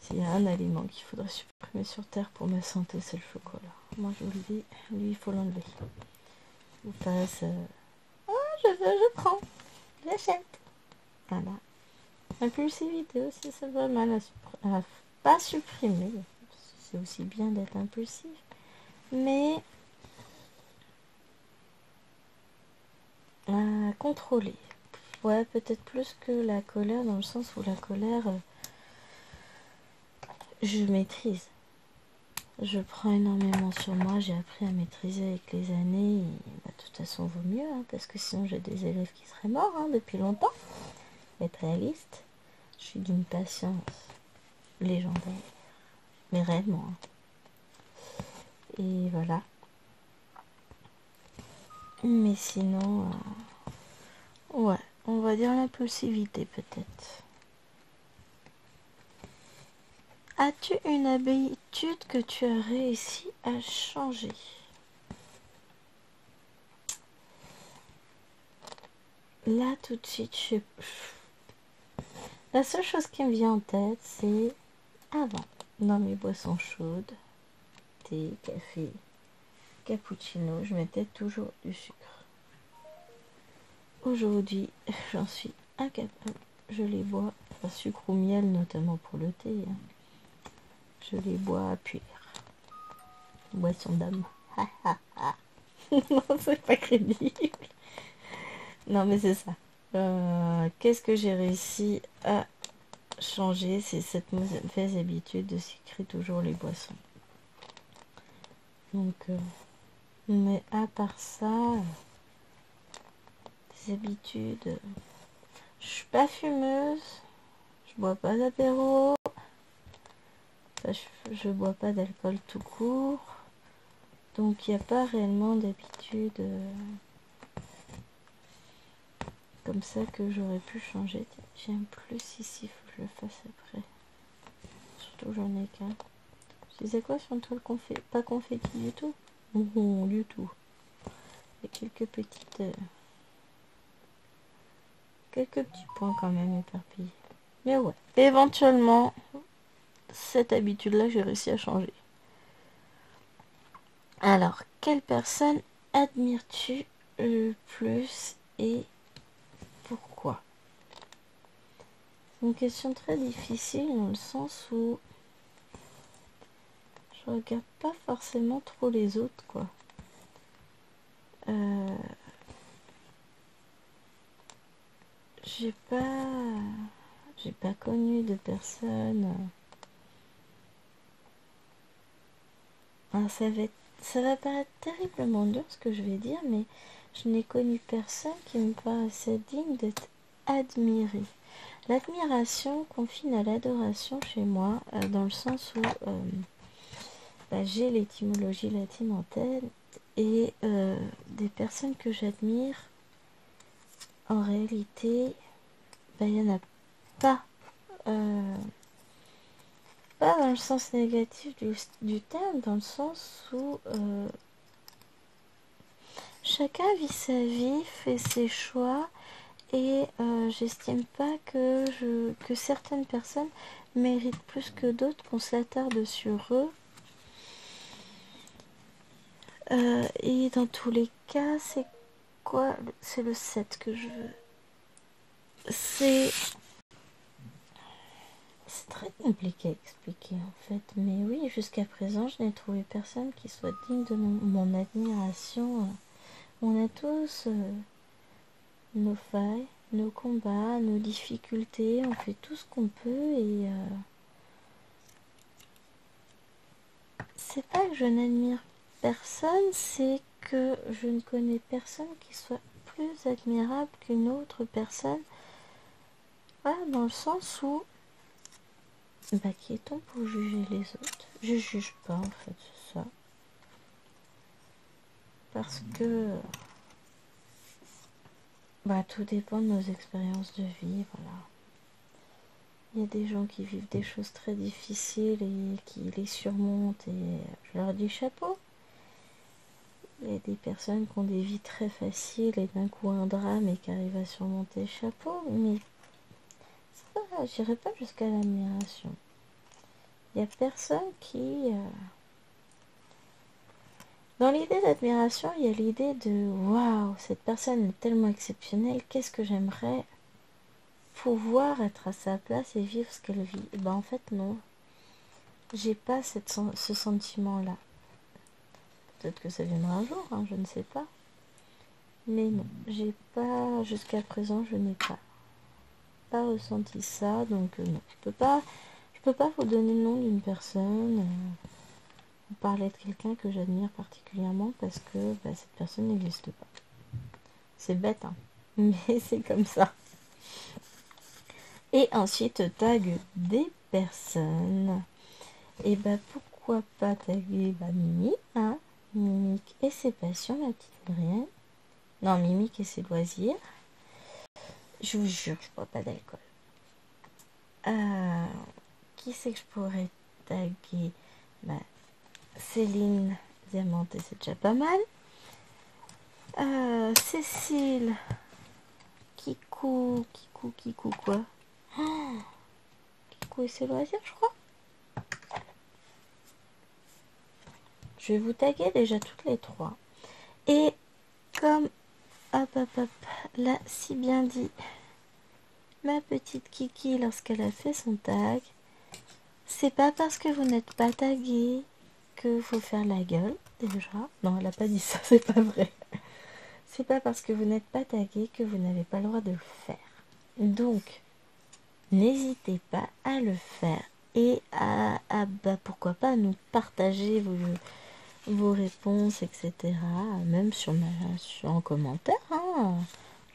S'il y a un aliment qu'il faudrait supprimer sur Terre pour ma santé, c'est le chocolat. Moi, je vous le dis, lui, il faut l'enlever. Ou passe... je veux, je prends. J'achète. Voilà. Impulsivité aussi, c'est pas mal à pas supprimer. C'est aussi bien d'être impulsif. Mais... à contrôler. Ouais, peut-être plus que la colère, dans le sens où la colère... je maîtrise. Je prends énormément sur moi, j'ai appris à maîtriser avec les années. Et, de toute façon, vaut mieux, parce que sinon j'ai des élèves qui seraient morts depuis longtemps. Être réaliste, je suis d'une patience légendaire, mais réellement. Et voilà. Mais sinon, ouais, on va dire l'impulsivité peut-être. As-tu une habitude que tu as réussi à changer? Là, tout de suite, la seule chose qui me vient en tête, c'est avant, dans mes boissons chaudes, thé, café, cappuccino, je mettais toujours du sucre. Aujourd'hui, j'en suis incapable. Je les bois, sucre ou miel, notamment pour le thé. Je les bois à puire. Boisson d'âme. Non, c'est pas crédible. Non, mais c'est ça. Qu'est-ce que j'ai réussi à changer? C'est cette mauvaise habitude de sucrer toujours les boissons. Donc, mais à part ça, des habitudes. Je suis pas fumeuse. Je bois pas d'apéro. je bois pas d'alcool tout court. Donc il n'y a pas réellement d'habitude comme ça que j'aurais pu changer. J'ai un plus ici, faut que je le fasse après. Surtout j'en ai qu'un. Je disais quoi sur le toile pas confetti du tout? Non, du tout. Il y a quelques petits points quand même éparpillés. Mais ouais, éventuellement, cette habitude-là, j'ai réussi à changer. Alors, quelle personne admires-tu le plus et pourquoi? C'est une question très difficile dans le sens où je regarde pas forcément trop les autres, quoi. J'ai pas connu de personne. Alors ça va paraître terriblement dur ce que je vais dire, mais je n'ai connu personne qui me paraissait digne d'être admiré. L'admiration confine à l'adoration chez moi, dans le sens où j'ai l'étymologie latine en tête, et des personnes que j'admire, en réalité, il n'y en a pas. Pas dans le sens négatif du terme, dans le sens où chacun vit sa vie, fait ses choix, et j'estime pas que certaines personnes méritent plus que d'autres qu'on s'attarde sur eux. Et dans tous les cas, c'est quoi? C'est le 7 que je veux. C'est très compliqué à expliquer en fait. Mais oui, jusqu'à présent, je n'ai trouvé personne qui soit digne de mon admiration. On a tous nos failles, nos combats, nos difficultés. On fait tout ce qu'on peut et c'est pas que je n'admire personne, c'est que je ne connais personne qui soit plus admirable qu'une autre personne. Voilà, dans le sens où qui est-on pour juger les autres? Je juge pas en fait, c'est ça. Parce que tout dépend de nos expériences de vie, voilà. Il y a des gens qui vivent des choses très difficiles et qui les surmontent et je leur dis chapeau. Il y a des personnes qui ont des vies très faciles et d'un coup un drame et qui arrivent à surmonter chapeau, mais ça va, j'irai pas jusqu'à l'admiration. Il y a personne qui... Dans l'idée d'admiration, il y a l'idée de waouh, cette personne est tellement exceptionnelle, qu'est-ce que j'aimerais pouvoir être à sa place et vivre ce qu'elle vit. En fait, non. J'ai pas ce sentiment-là. Peut-être que ça viendra un jour, hein, je ne sais pas. Mais non, j'ai pas, jusqu'à présent, je n'ai pas ressenti ça, donc non. Je peux pas vous donner le nom d'une personne. Parler de quelqu'un que j'admire particulièrement parce que cette personne n'existe pas. C'est bête, hein, mais c'est comme ça. Et ensuite, tag des personnes. Et pourquoi pas taguer Mimi, hein, Mimique et ses passions, ma petite Myriam. Non, Mimique et ses loisirs. Je vous jure que je bois pas d'alcool. Qui c'est que je pourrais taguer? Céline Diamanté, c'est déjà pas mal. Cécile, Kikou quoi? Kikou et ses loisirs, je crois. Je vais vous taguer déjà toutes les trois. Et comme là, si bien dit ma petite Kiki lorsqu'elle a fait son tag, c'est pas parce que vous n'êtes pas tagué que faut faire la gueule, déjà. Non, elle a pas dit ça, c'est pas vrai. C'est pas parce que vous n'êtes pas tagué que vous n'avez pas le droit de le faire. Donc, n'hésitez pas à le faire et à pourquoi pas nous partager vos réponses, etc. Même en commentaire. Hein.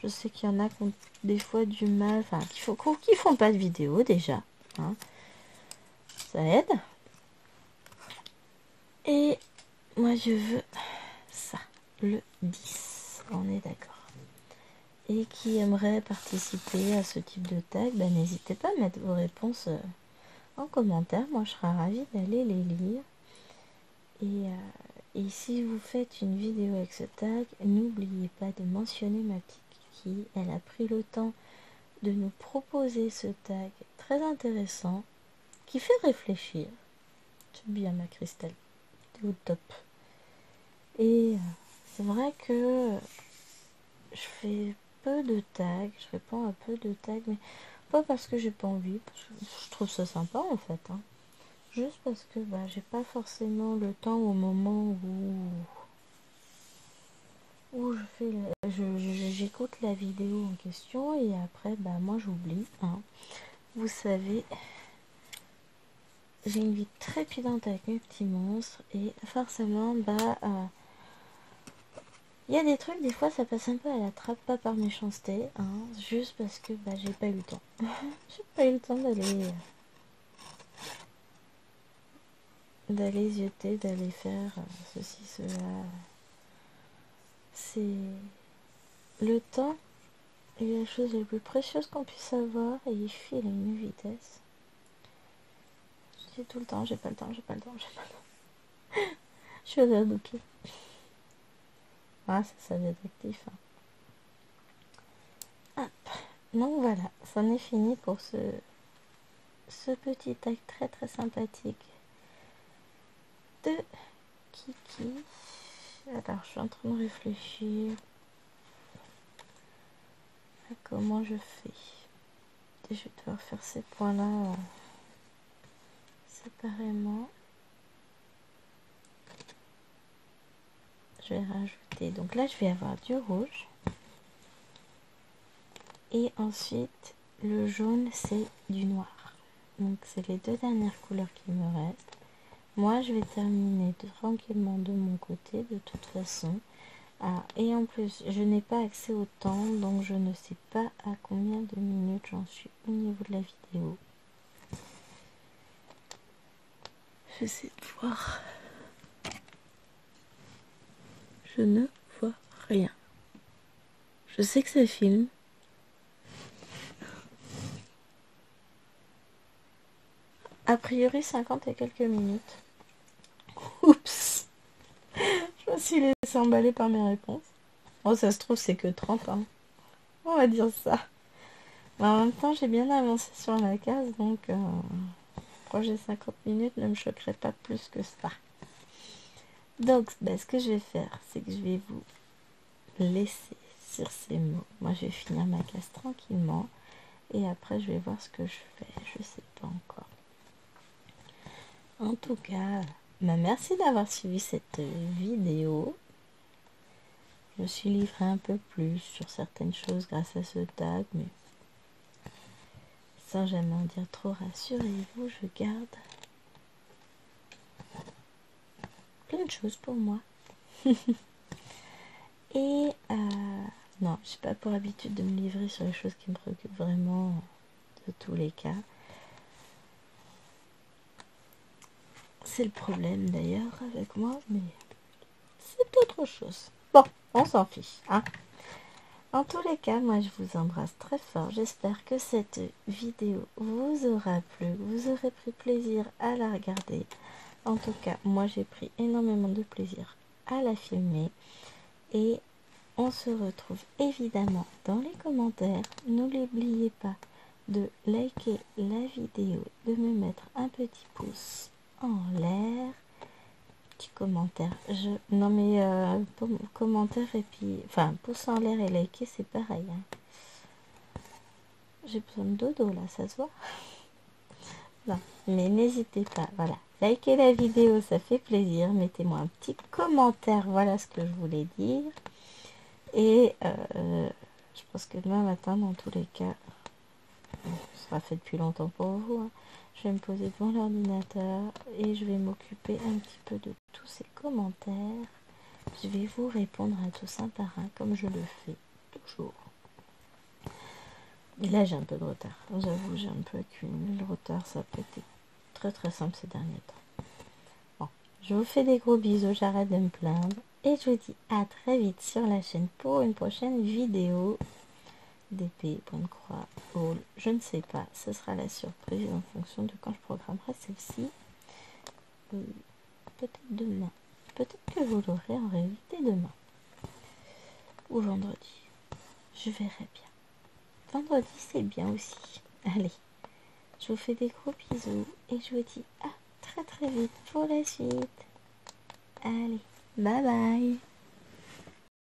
Je sais qu'il y en a qui ont des fois du mal, qui font pas de vidéo déjà. Hein. Ça aide. Et moi je veux ça, le 10, on est d'accord. Et qui aimerait participer à ce type de tag, bah, n'hésitez pas à mettre vos réponses en commentaire. Moi je serai ravie d'aller les lire. Et si vous faites une vidéo avec ce tag, n'oubliez pas de mentionner ma petite Kiki. Elle a pris le temps de nous proposer ce tag très intéressant qui fait réfléchir. C'est bien ma Christelle, t'es au top. Et c'est vrai que je fais peu de tags, je réponds à peu de tags, mais pas parce que j'ai pas envie, parce que je trouve ça sympa en fait. Hein. Juste parce que j'ai pas forcément le temps au moment où j'écoute la vidéo en question et après moi j'oublie. Hein. Vous savez, j'ai une vie trépidante avec mes petits monstres et forcément il y a des trucs, des fois ça passe un peu à la trappe, pas par méchanceté, hein, juste parce que j'ai pas eu le temps. J'ai pas eu le temps d'aller zioter, d'aller faire ceci, cela. C'est le temps est la chose la plus précieuse qu'on puisse avoir et il file à une vitesse. Je dis tout le temps, j'ai pas le temps, j'ai pas le temps, j'ai pas le temps. Je suis adoptée. Ah, ça va être actif. Hein. Hop. Donc voilà, c'en est fini pour ce petit acte très très sympathique de Kiki. Alors, je suis en train de réfléchir à comment je fais. Et je vais devoir faire ces points-là séparément. Je vais rajouter. Donc là, je vais avoir du rouge. Et ensuite, le jaune, c'est du noir. Donc, c'est les deux dernières couleurs qui me restent. Moi, je vais terminer tranquillement de mon côté, de toute façon. Ah, et en plus, je n'ai pas accès au temps, donc je ne sais pas à combien de minutes j'en suis au niveau de la vidéo. J'essaie de voir. Je ne vois rien. Je sais que ça filme. A priori, 50 et quelques minutes. Oups. Je me suis laissée emballer par mes réponses. Oh, ça se trouve, c'est que 30, hein. On va dire ça. Mais en même temps, j'ai bien avancé sur la case, donc projet 50 minutes ne me choquerait pas plus que ça. Donc, ce que je vais faire, c'est que je vais vous laisser sur ces mots. Moi, je vais finir ma case tranquillement. Et après, je vais voir ce que je fais. Je sais pas encore. En tout cas, merci d'avoir suivi cette vidéo. Je me suis livrée un peu plus sur certaines choses grâce à ce tag, mais sans jamais en dire trop, rassurez-vous, je garde plein de choses pour moi. Et non, j'ai pas pour habitude de me livrer sur les choses qui me préoccupent vraiment, de tous les cas. C'est le problème d'ailleurs avec moi, mais c'est autre chose. Bon, on s'en fiche, hein. En tous les cas, moi je vous embrasse très fort. J'espère que cette vidéo vous aura plu, vous aurez pris plaisir à la regarder. En tout cas, moi j'ai pris énormément de plaisir à la filmer. Et on se retrouve évidemment dans les commentaires. N'oubliez pas de liker la vidéo, de me mettre un petit pouce en l'air. Petit commentaire. Non mais commentaire et puis... Enfin, pouce en l'air et liker, c'est pareil. Hein. J'ai besoin de dodo là, ça se voit. Non, mais n'hésitez pas, voilà. Likez la vidéo, ça fait plaisir. Mettez-moi un petit commentaire, voilà ce que je voulais dire. Et je pense que demain matin, dans tous les cas, ce sera fait depuis longtemps pour vous. Hein, je vais me poser devant l'ordinateur et je vais m'occuper un petit peu de tous ces commentaires. Je vais vous répondre à tous un par un, comme je le fais toujours. Et là, j'ai un peu de retard. J'avoue, j'ai un peu accumulé le retard. Ça n'a pas été très très simple ces derniers temps. Bon, Je vous fais des gros bisous, j'arrête de me plaindre. Et je vous dis à très vite sur la chaîne pour une prochaine vidéo. D'épée, point de croix, haul, je ne sais pas. Ce sera la surprise en fonction de quand je programmerai celle-ci. Peut-être demain. Peut-être que vous l'aurez en réalité demain. Ou vendredi. Je verrai bien. Vendredi, c'est bien aussi. Allez, je vous fais des gros bisous et je vous dis à très très vite pour la suite. Allez, bye bye.